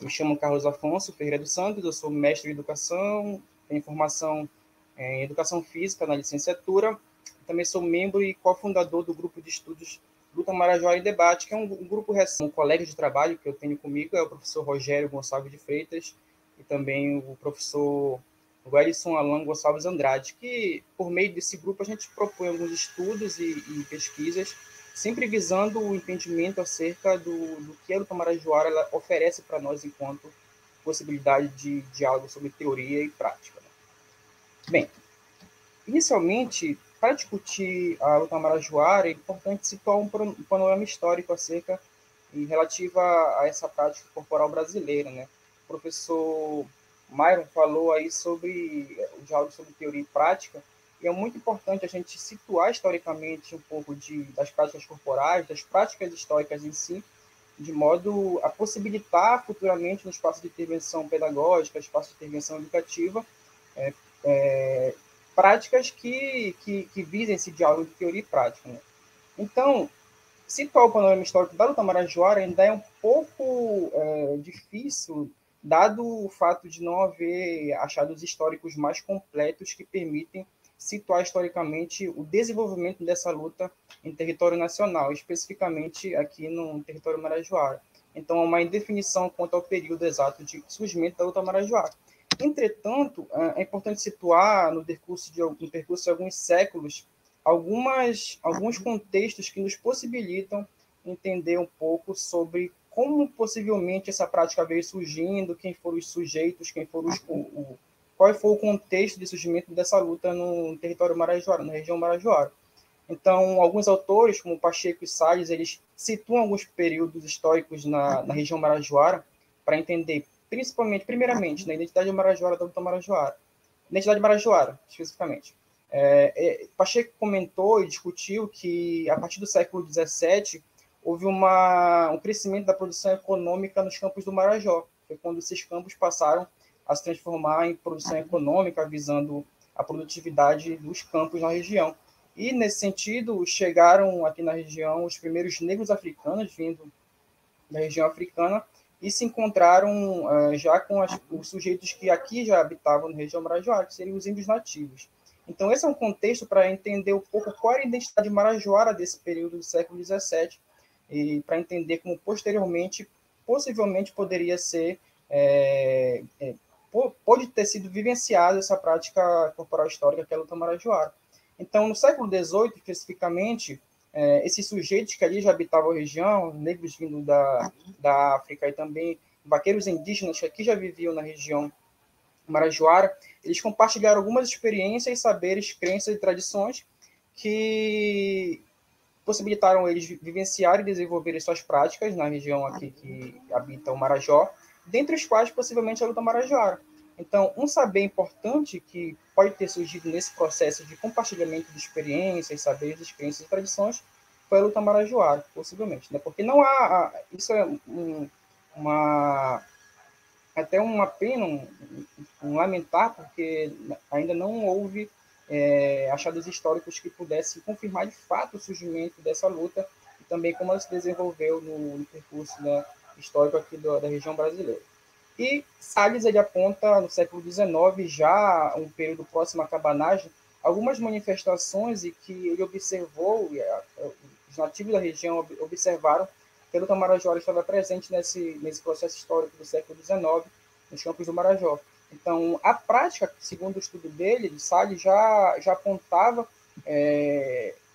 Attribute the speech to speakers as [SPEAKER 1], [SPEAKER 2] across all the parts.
[SPEAKER 1] Eu me chamo Carlos Afonso Ferreira dos Santos, eu sou mestre em educação, tenho formação em educação física na licenciatura, também sou membro e cofundador do grupo de estudos Luta Marajoara em Debate, que é um grupo recente, um colega de trabalho que eu tenho comigo, é o professor Rogério Gonçalves de Freitas e também o professor Wellington Alan Gonçalves Andrade, que por meio desse grupo a gente propõe alguns estudos e pesquisas, sempre visando o entendimento acerca do que a luta marajoara ela oferece para nós enquanto possibilidade de diálogo sobre teoria e prática. Bem, inicialmente, para discutir a luta marajoara, é importante situar um panorama histórico acerca e relativa a essa prática corporal brasileira, né? O professor Myron falou aí sobre o diálogo sobre teoria e prática, e é muito importante a gente situar historicamente um pouco das práticas corporais, das práticas históricas em si, de modo a possibilitar futuramente no espaço de intervenção pedagógica, espaço de intervenção educativa, é, é, práticas que visem esse diálogo de teoria e prática. Né? Então, situar o panorama histórico da luta marajoara ainda é um pouco difícil, dado o fato de não haver achados históricos mais completos que permitem situar historicamente o desenvolvimento dessa luta em território nacional, especificamente aqui no território marajoara. Então, há uma indefinição quanto ao período exato de surgimento da luta marajoara. Entretanto, é importante situar no percurso de alguns séculos alguns contextos que nos possibilitam entender um pouco sobre como possivelmente essa prática veio surgindo, quem foram os sujeitos, qual foi o contexto de surgimento dessa luta no território marajoara, na região marajoara. Então, alguns autores, como Pacheco e Salles, eles situam alguns períodos históricos na região marajoara para entender, primeiramente, na identidade marajoara da luta marajoara. Identidade marajoara, especificamente. Pacheco comentou e discutiu que, a partir do século XVII, houve um crescimento da produção econômica nos campos do Marajó. Foi quando esses campos passaram a se transformar em produção econômica, visando a produtividade dos campos na região. E, nesse sentido, chegaram aqui na região os primeiros negros africanos, vindo da região africana, e se encontraram já com os sujeitos que aqui já habitavam na região marajoara, que seriam os índios nativos. Então, esse é um contexto para entender um pouco qual era a identidade marajoara desse período do século XVII, e para entender como, posteriormente, possivelmente poderia ser, pode ter sido vivenciada essa prática corporal histórica que é a luta marajoara. Então, no século XVIII, especificamente, esses sujeitos que ali já habitavam a região, negros vindo da África e também vaqueiros indígenas que aqui já viviam na região marajoara, eles compartilharam algumas experiências, saberes, crenças e tradições que possibilitaram eles vivenciar e desenvolver suas práticas na região aqui que habita o Marajó, dentre os quais possivelmente a luta marajoara. Então, um saber importante que pode ter surgido nesse processo de compartilhamento de experiências, saberes, crenças e tradições foi a luta marajoara, possivelmente, né? Porque não há, isso é até uma pena, um lamentar, porque ainda não houve achados históricos que pudessem confirmar de fato o surgimento dessa luta e também como ela se desenvolveu no percurso histórico aqui da região brasileira. E Salles ele aponta no século XIX, já um período próximo à cabanagem, algumas manifestações e que ele observou, os nativos da região observaram que a luta marajoara estava presente nesse processo histórico do século XIX, nos campos do Marajó. Então, a prática, segundo o estudo dele, de Salles, já apontava,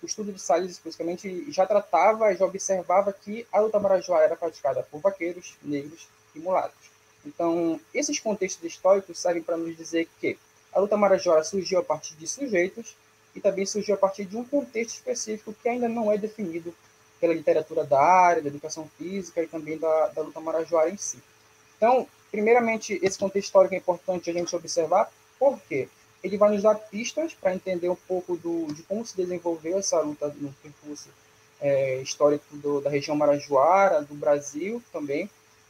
[SPEAKER 1] o estudo de Salles, especificamente, já tratava, já observava que a luta marajoara era praticada por vaqueiros, negros e mulatos. Então, esses contextos históricos servem para nos dizer que a luta marajoara surgiu a partir de sujeitos e também surgiu a partir de um contexto específico que ainda não é definido pela literatura da área, da educação física e também da luta marajoara em si. Então, primeiramente, esse contexto histórico é importante a gente observar, porque ele vai nos dar pistas para entender um pouco de como se desenvolveu essa luta no percurso histórico da região marajoara, do Brasil também,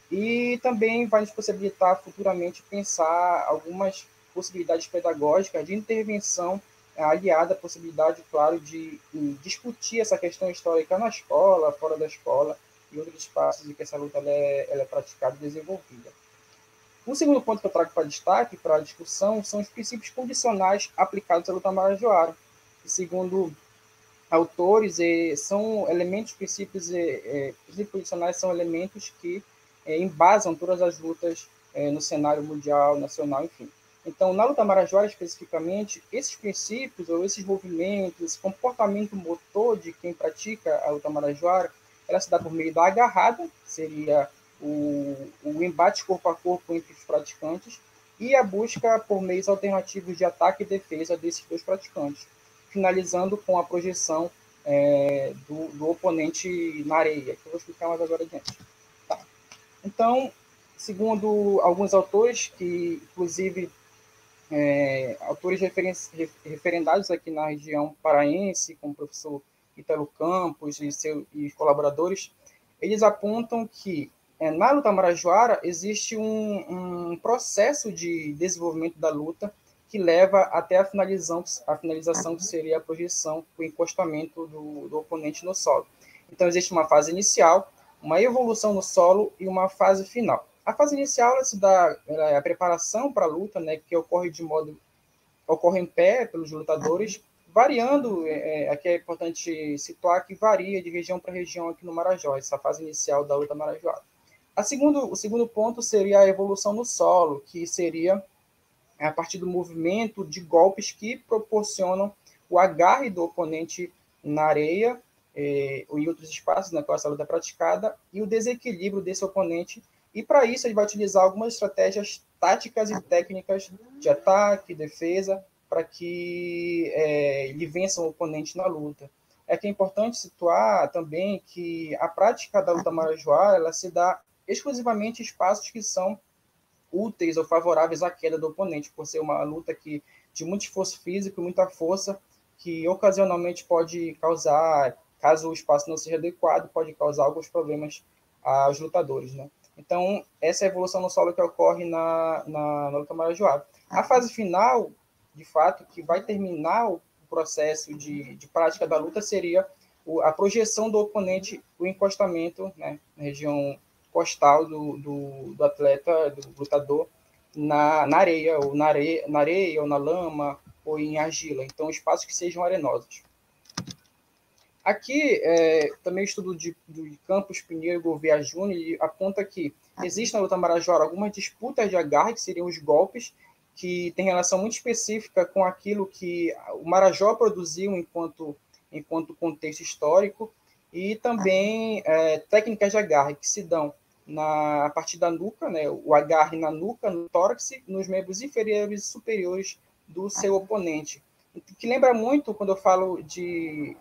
[SPEAKER 1] e também vai nos possibilitar futuramente pensar algumas possibilidades pedagógicas de intervenção aliada à possibilidade, claro, de discutir essa questão histórica na escola, fora da escola, e outros espaços em que essa luta ela é praticada e desenvolvida. O segundo ponto que eu trago para destaque, para a discussão, são os princípios condicionais aplicados à luta marajoara, que, segundo autores, são elementos, princípios condicionais são elementos que embasam todas as lutas no cenário mundial, nacional, enfim. Então, na luta marajoara, especificamente, esses princípios, ou esses movimentos, esse comportamento motor de quem pratica a luta marajoara, ela se dá por meio da agarrada, que seria o embate corpo a corpo entre os praticantes, e a busca por meios alternativos de ataque e defesa desses dois praticantes, finalizando com a projeção do oponente na areia, que eu vou explicar mais agora adiante. Tá. Então, segundo alguns autores, que inclusive autores referendados aqui na região paraense, como o professor Ítalo Campos e colaboradores, eles apontam que na luta marajoara existe um processo de desenvolvimento da luta que leva até a finalização, que seria a projeção, o encostamento do oponente no solo. Então, existe uma fase inicial, uma evolução no solo e uma fase final. A fase inicial ela é a preparação para a luta, né, que ocorre em pé pelos lutadores, variando, aqui é importante situar que varia de região para região aqui no Marajó, essa fase inicial da luta marajoara. O segundo ponto seria a evolução no solo, que seria a partir do movimento de golpes que proporcionam o agarre do oponente na areia ou em outros espaços na qual essa luta é praticada, e o desequilíbrio desse oponente. E para isso ele vai utilizar algumas estratégias táticas e técnicas de ataque, defesa, para que ele vença o oponente na luta. É que é importante situar também que a prática da luta marajoara ela se dá exclusivamente em espaços que são úteis ou favoráveis à queda do oponente, por ser uma luta de muito esforço físico, muita força, que ocasionalmente pode causar, caso o espaço não seja adequado, pode causar alguns problemas aos lutadores, né? Então, essa é a evolução no solo que ocorre na luta marajoara. A fase final, de fato, que vai terminar o processo de prática da luta, seria a projeção do oponente, o encostamento, né, na região costal do atleta, do lutador, na areia, ou na areia, ou na lama, ou em argila. Então, espaços que sejam arenosos. Aqui, também o estudo de Campos Pinheiro Gouveia Júnior, ele aponta que existe na luta marajoara algumas disputas de agarre, que seriam os golpes, que tem relação muito específica com aquilo que o Marajó produziu enquanto contexto histórico, e também técnicas de agarre, que se dão a partir da nuca, né, o agarre na nuca, no tórax, nos membros inferiores e superiores do seu oponente, que lembra muito quando eu falo de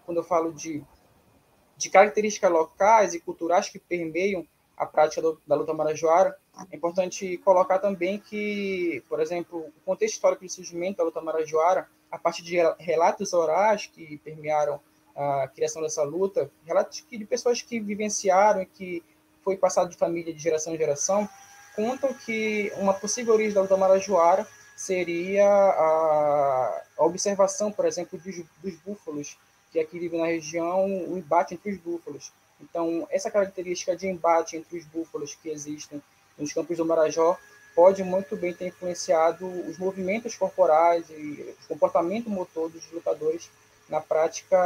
[SPEAKER 1] características locais e culturais que permeiam a prática da luta marajoara. É importante colocar também que, por exemplo, o contexto histórico de surgimento da luta marajoara, a partir de relatos orais que permearam a criação dessa luta, relatos de pessoas que vivenciaram e que foi passado de família de geração em geração, contam que uma possível origem da luta marajoara seria a observação, por exemplo, dos búfalos, que aqui vivem na região, o embate entre os búfalos. Então, essa característica de embate entre os búfalos que existem nos campos do Marajó pode muito bem ter influenciado os movimentos corporais e o comportamento motor dos lutadores na prática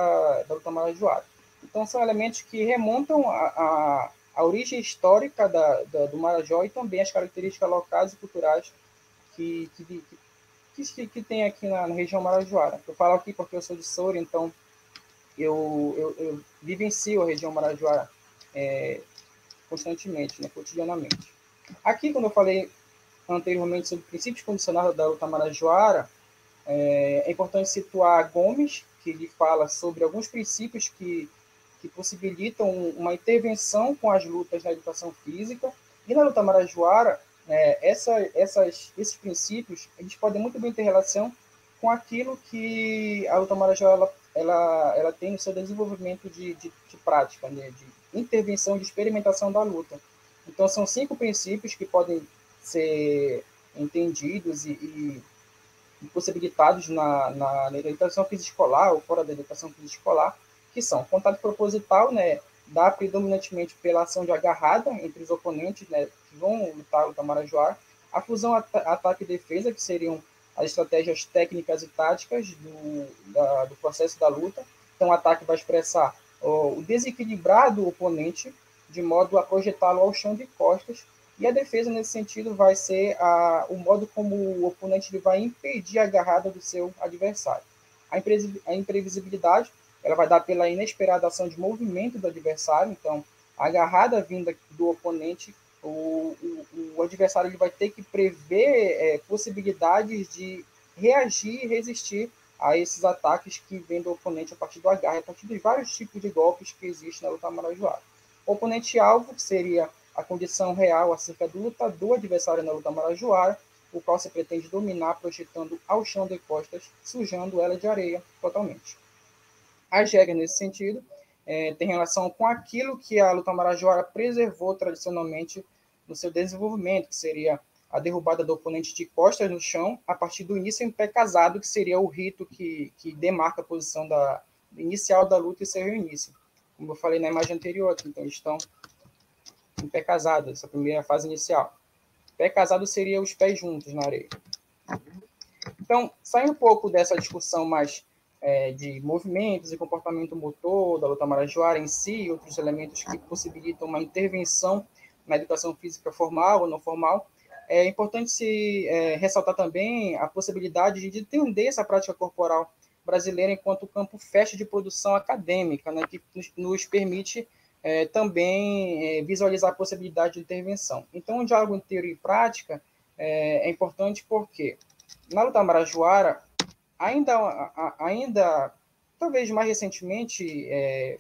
[SPEAKER 1] da luta marajoara. Então, são elementos que remontam a origem histórica do Marajó e também as características locais e culturais que tem aqui na região marajoara. Eu falo aqui porque eu sou de Soura, então eu vivencio a região marajoara constantemente, né, cotidianamente. Aqui, quando eu falei anteriormente sobre princípios condicionais da luta marajoara, é importante situar Gomes, que ele fala sobre alguns princípios que possibilitam uma intervenção com as lutas na educação física. E na luta marajoara, esses princípios eles podem muito bem ter relação com aquilo que a luta marajoara ela tem no seu desenvolvimento de prática, né, de intervenção, de experimentação da luta. Então, são 5 princípios que podem ser entendidos e possibilitados na educação física escolar ou fora da educação física escolar, que são contato proposital, né, dá predominantemente pela ação de agarrada entre os oponentes, né, que vão lutar a luta marajoara, a fusão ataque e defesa, que seriam as estratégias técnicas e táticas do processo da luta. Então, o ataque vai expressar o desequilibrar do oponente, de modo a projetá-lo ao chão de costas, e a defesa, nesse sentido, vai ser o modo como o oponente ele vai impedir a agarrada do seu adversário. A imprevisibilidade ela vai dar pela inesperada ação de movimento do adversário, então, a agarrada vinda do oponente, o adversário ele vai ter que prever possibilidades de reagir e resistir a esses ataques que vêm do oponente a partir do agarre, a partir dos vários tipos de golpes que existem na luta marajoara. O oponente-alvo seria a condição real acerca do lutador adversário na luta marajoara, o qual se pretende dominar projetando ao chão de costas, sujando ela de areia totalmente. As regras nesse sentido tem relação com aquilo que a luta marajoara preservou tradicionalmente no seu desenvolvimento, que seria a derrubada do oponente de costas no chão, a partir do início em pé casado, que seria o rito que demarca a posição inicial da luta e seu início. Como eu falei na imagem anterior, então eles estão em pé casado, essa primeira fase inicial. Pé casado seria os pés juntos na areia. Então, saindo um pouco dessa discussão mais de movimentos e comportamento motor da luta marajoara em si, outros elementos que possibilitam uma intervenção na educação física formal ou não formal, é importante se ressaltar também a possibilidade de entender essa prática corporal brasileira enquanto campo fértil de produção acadêmica, né, que nos permite também visualizar a possibilidade de intervenção. Então, o diálogo entre teoria e prática é importante porque na luta marajoara, ainda talvez mais recentemente,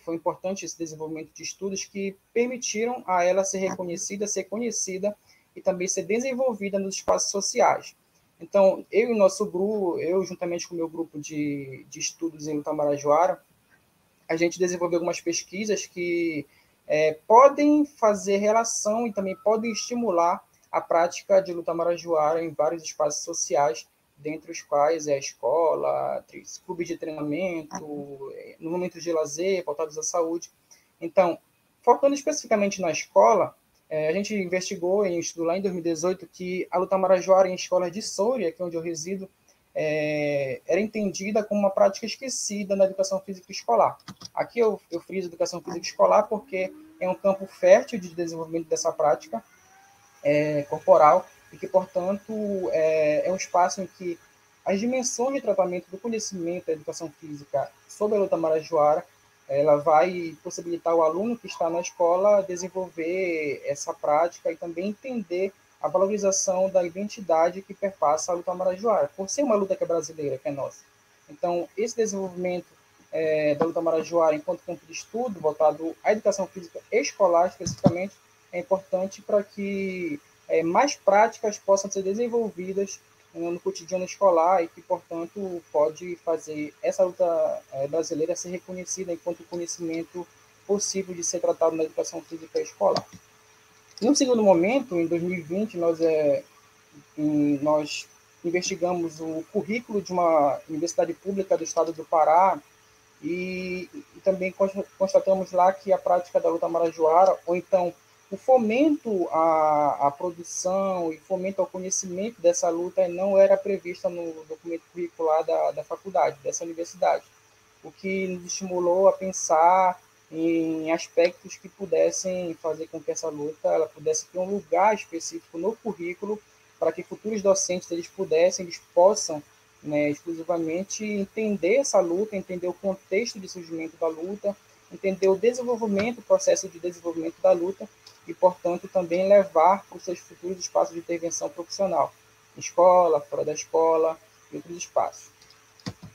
[SPEAKER 1] foi importante esse desenvolvimento de estudos que permitiram a ela ser reconhecida, ser conhecida e também ser desenvolvida nos espaços sociais. Então, eu e nosso grupo, eu juntamente com o meu grupo de estudos em luta marajoara, a gente desenvolveu algumas pesquisas que podem fazer relação e também podem estimular a prática de luta marajoara em vários espaços sociais, dentre os quais a escola, clubes de treinamento, no momentos de lazer, voltados à saúde. Então, focando especificamente na escola, a gente investigou em estudo lá em 2018 que a luta marajoara em escolas de Soure, aqui onde eu resido, era entendida como uma prática esquecida na educação física escolar. Aqui eu friso educação física escolar porque é um campo fértil de desenvolvimento dessa prática corporal e que, portanto, é um espaço em que as dimensões de tratamento do conhecimento da educação física sobre a luta marajoara ela vai possibilitar o aluno que está na escola desenvolver essa prática e também entender a valorização da identidade que perpassa a luta marajoara, por ser uma luta que é brasileira, que é nossa. Então, esse desenvolvimento da luta marajoara enquanto campo de estudo, voltado à educação física escolar especificamente, é importante para que mais práticas possam ser desenvolvidas no cotidiano escolar e que, portanto, pode fazer essa luta brasileira ser reconhecida enquanto conhecimento possível de ser tratado na educação física escolar. Em um segundo momento, em 2020, nós investigamos o currículo de uma universidade pública do estado do Pará e também constatamos lá que a prática da luta marajoara, ou então o fomento à produção e fomento ao conhecimento dessa luta não era prevista no documento curricular da faculdade, dessa universidade, o que nos estimulou a pensar em aspectos que pudessem fazer com que essa luta ela pudesse ter um lugar específico no currículo para que futuros docentes eles possam exclusivamente entender essa luta, entender o contexto de surgimento da luta, entender o desenvolvimento, o processo de desenvolvimento da luta e, portanto, também levar para os seus futuros espaços de intervenção profissional, escola, fora da escola e outros espaços.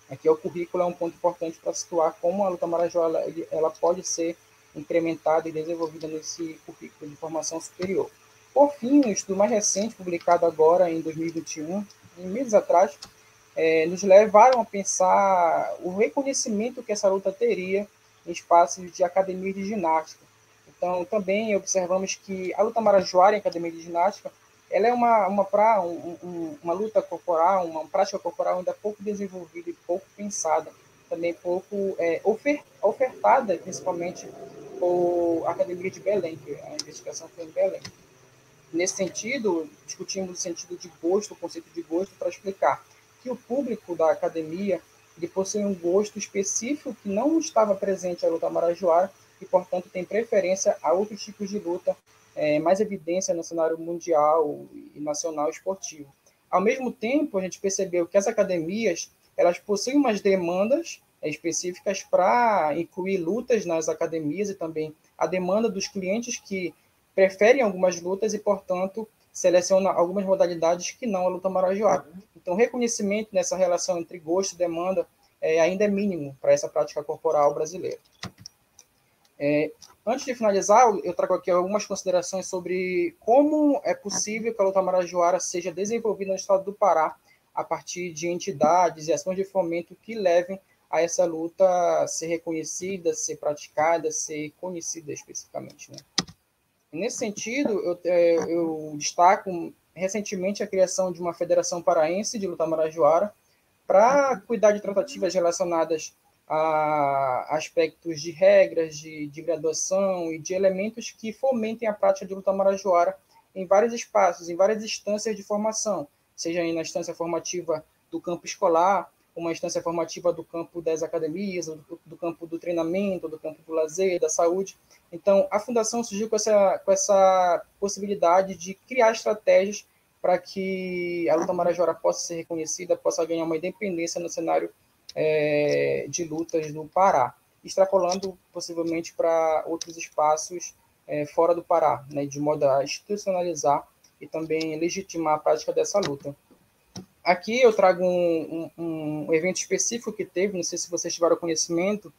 [SPEAKER 1] Aqui o currículo é um ponto importante para situar como a luta marajoara ela pode ser incrementada e desenvolvida nesse currículo de formação superior. Por fim, um estudo mais recente, publicado agora em 2021, meses atrás, nos levaram a pensar o reconhecimento que essa luta teria em espaços de academia de ginástica. Então, também observamos que a luta marajoara em academia de ginástica ela é uma luta corporal, uma prática corporal ainda pouco desenvolvida e pouco pensada, também pouco ofertada, principalmente ou a Academia de Belém, que a investigação foi em Belém. Nesse sentido, discutimos o sentido de gosto, o conceito de gosto, para explicar que o público da academia ele possui um gosto específico que não estava presente à luta marajoara e, portanto, tem preferência a outros tipos de luta, mais evidência no cenário mundial e nacional esportivo. Ao mesmo tempo, a gente percebeu que as academias elas possuem umas demandas específicas para incluir lutas nas academias e também a demanda dos clientes que preferem algumas lutas e, portanto, seleciona algumas modalidades que não a luta marajoara. Então, o reconhecimento nessa relação entre gosto e demanda ainda é mínimo para essa prática corporal brasileira. Antes de finalizar, eu trago aqui algumas considerações sobre como é possível que a luta marajoara seja desenvolvida no estado do Pará a partir de entidades e ações de fomento que levem a essa luta ser reconhecida, ser praticada, ser conhecida especificamente, né? Nesse sentido, eu destaco recentemente a criação de uma Federação Paraense de Luta Marajoara para cuidar de tratativas relacionadas a aspectos de regras, de graduação e de elementos que fomentem a prática de luta marajoara em vários espaços, em várias instâncias de formação, seja na instância formativa do campo escolar, uma instância formativa do campo das academias, do campo do treinamento, do campo do lazer, da saúde. Então, a Fundação surgiu com essa possibilidade de criar estratégias para que a luta marajoara possa ser reconhecida, possa ganhar uma independência no cenário de lutas do Pará, extrapolando possivelmente para outros espaços fora do Pará, né, de modo a institucionalizar e também legitimar a prática dessa luta. Aqui eu trago um evento específico que teve, não sei se vocês tiveram conhecimento,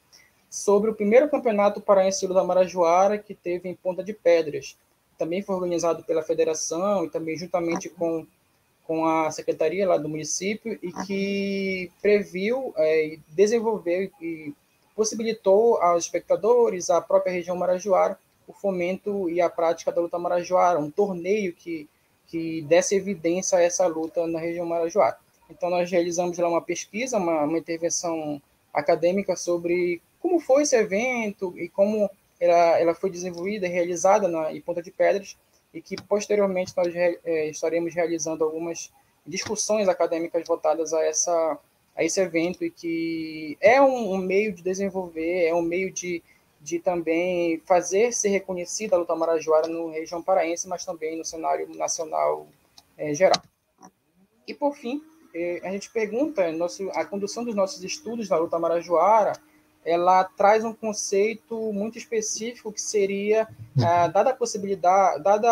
[SPEAKER 1] sobre o primeiro campeonato paraense de luta marajoara que teve em Ponta de Pedras. Também foi organizado pela federação e também juntamente com a secretaria lá do município e que previu, desenvolveu e possibilitou aos espectadores, à própria região marajoara, o fomento e a prática da luta marajoara, um torneio que desse evidência a essa luta na região marajoara. Então, nós realizamos lá uma pesquisa, uma intervenção acadêmica sobre como foi esse evento e como ela foi desenvolvida e realizada em Ponta de Pedras, e que posteriormente nós estaremos realizando algumas discussões acadêmicas voltadas a esse evento, e que é um meio de desenvolver, é um meio de também fazer ser reconhecida a luta marajoara na região paraense, mas também no cenário nacional geral. E, por fim, a gente pergunta, a condução dos nossos estudos na luta marajoara, ela traz um conceito muito específico que seria, dada a possibilidade, dado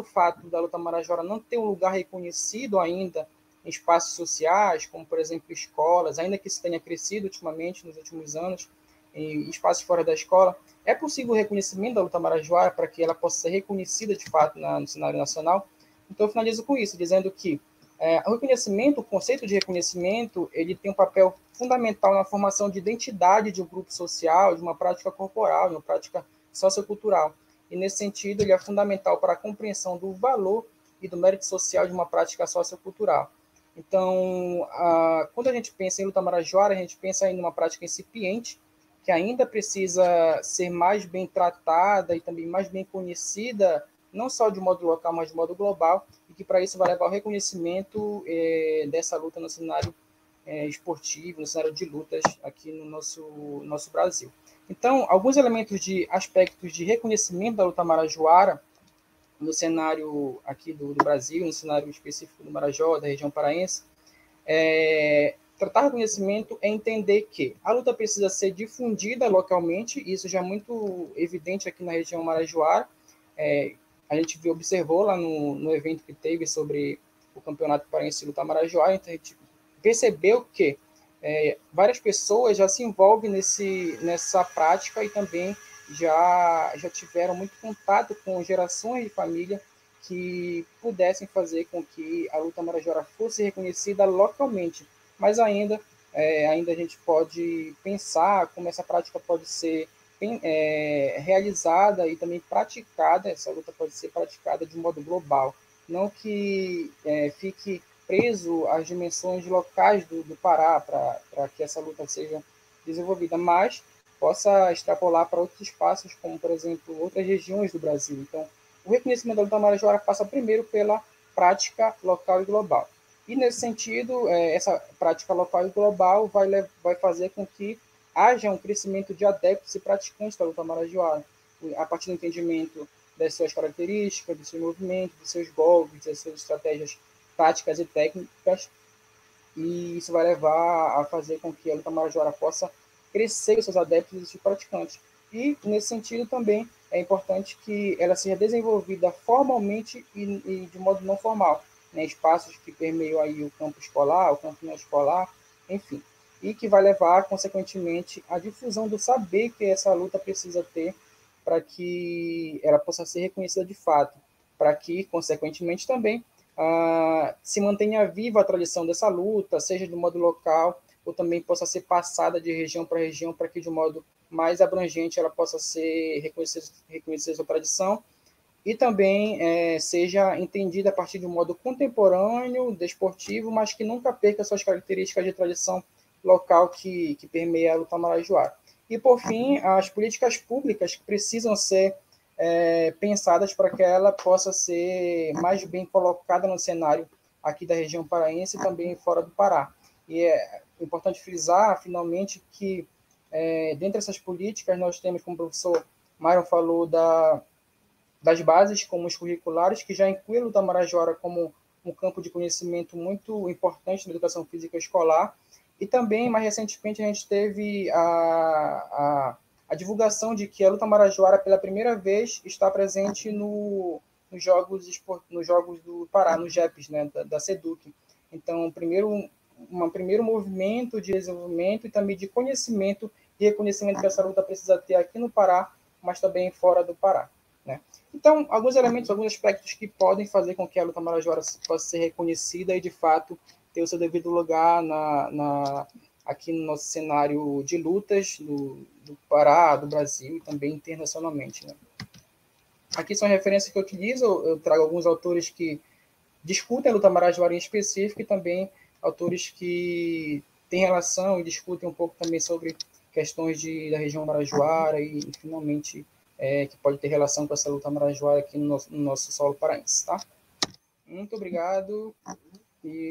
[SPEAKER 1] o fato da luta marajoara não ter um lugar reconhecido ainda em espaços sociais, como, por exemplo, escolas, ainda que isso tenha crescido ultimamente, nos últimos anos, em espaços fora da escola, é possível o reconhecimento da luta marajoara para que ela possa ser reconhecida de fato no cenário nacional. Então, eu finalizo com isso, dizendo que o reconhecimento, o conceito de reconhecimento, ele tem um papel fundamental na formação de identidade de um grupo social, de uma prática corporal, de uma prática sociocultural. E, nesse sentido, ele é fundamental para a compreensão do valor e do mérito social de uma prática sociocultural. Então, quando a gente pensa em luta marajoara, a gente pensa em uma prática incipiente, que ainda precisa ser mais bem tratada e também mais bem conhecida, não só de modo local, mas de modo global, e que para isso vai levar ao reconhecimento dessa luta no cenário esportivo, no cenário de lutas aqui no nosso Brasil. Então, alguns elementos de aspectos de reconhecimento da luta marajoara no cenário aqui do Brasil, no cenário específico do Marajó, da região paraense, tratar do conhecimento é entender que a luta precisa ser difundida localmente, isso já é muito evidente aqui na região marajoara. A gente observou lá no evento que teve sobre o Campeonato Paraense de Luta Marajoara, então a gente percebeu que várias pessoas já se envolvem nessa prática e também já tiveram muito contato com gerações de família que pudessem fazer com que a luta marajoara fosse reconhecida localmente. Mas ainda a gente pode pensar como essa prática pode ser realizada e também praticada, essa luta pode ser praticada de um modo global, não que fique preso às dimensões locais do Pará para que essa luta seja desenvolvida, mas possa extrapolar para outros espaços, como, por exemplo, outras regiões do Brasil. Então, o reconhecimento da luta marajoara passa primeiro pela prática local e global. E, nesse sentido, essa prática local e global vai fazer com que haja um crescimento de adeptos e praticantes da luta marajoara, a partir do entendimento das suas características, dos seus movimentos, dos seus golpes, das suas estratégias táticas e técnicas, e isso vai levar a fazer com que a luta marajoara possa crescer os seus adeptos e os seus praticantes. E, nesse sentido, também é importante que ela seja desenvolvida formalmente e de modo não formal, né? Espaços que permeiam aí o campo escolar, o campo não escolar, enfim, e que vai levar, consequentemente, à difusão do saber que essa luta precisa ter para que ela possa ser reconhecida de fato, para que, consequentemente, também se mantenha viva a tradição dessa luta, seja de modo local ou também possa ser passada de região para região, para que de modo mais abrangente ela possa ser reconhecer sua tradição e também seja entendida a partir de um modo contemporâneo, desportivo, mas que nunca perca suas características de tradição local que permeia a luta marajoara. E, por fim, as políticas públicas que precisam ser pensadas para que ela possa ser mais bem colocada no cenário aqui da região paraense e também fora do Pará. E é importante frisar, finalmente, que dentre essas políticas nós temos, como o professor Myron falou, das bases como os curriculares, que já inclui a luta marajoara como um campo de conhecimento muito importante na educação física escolar. E também, mais recentemente, a gente teve a divulgação de que a luta marajoara, pela primeira vez, está presente nos jogos do Pará, nos JEPs, né, da SEDUC. Então, um primeiro movimento de desenvolvimento e também de conhecimento e reconhecimento que essa luta precisa ter aqui no Pará, mas também fora do Pará, né? Então, alguns elementos, alguns aspectos que podem fazer com que a luta marajoara possa ser reconhecida e, de fato, ter o seu devido lugar aqui no nosso cenário de lutas do Pará, do Brasil e também internacionalmente, né? Aqui são referências que eu utilizo, eu trago alguns autores que discutem a luta marajoara em específico e também autores que têm relação e discutem um pouco também sobre questões da região marajoara e finalmente, que pode ter relação com essa luta marajoara aqui no nosso solo paraense, tá? Muito obrigado e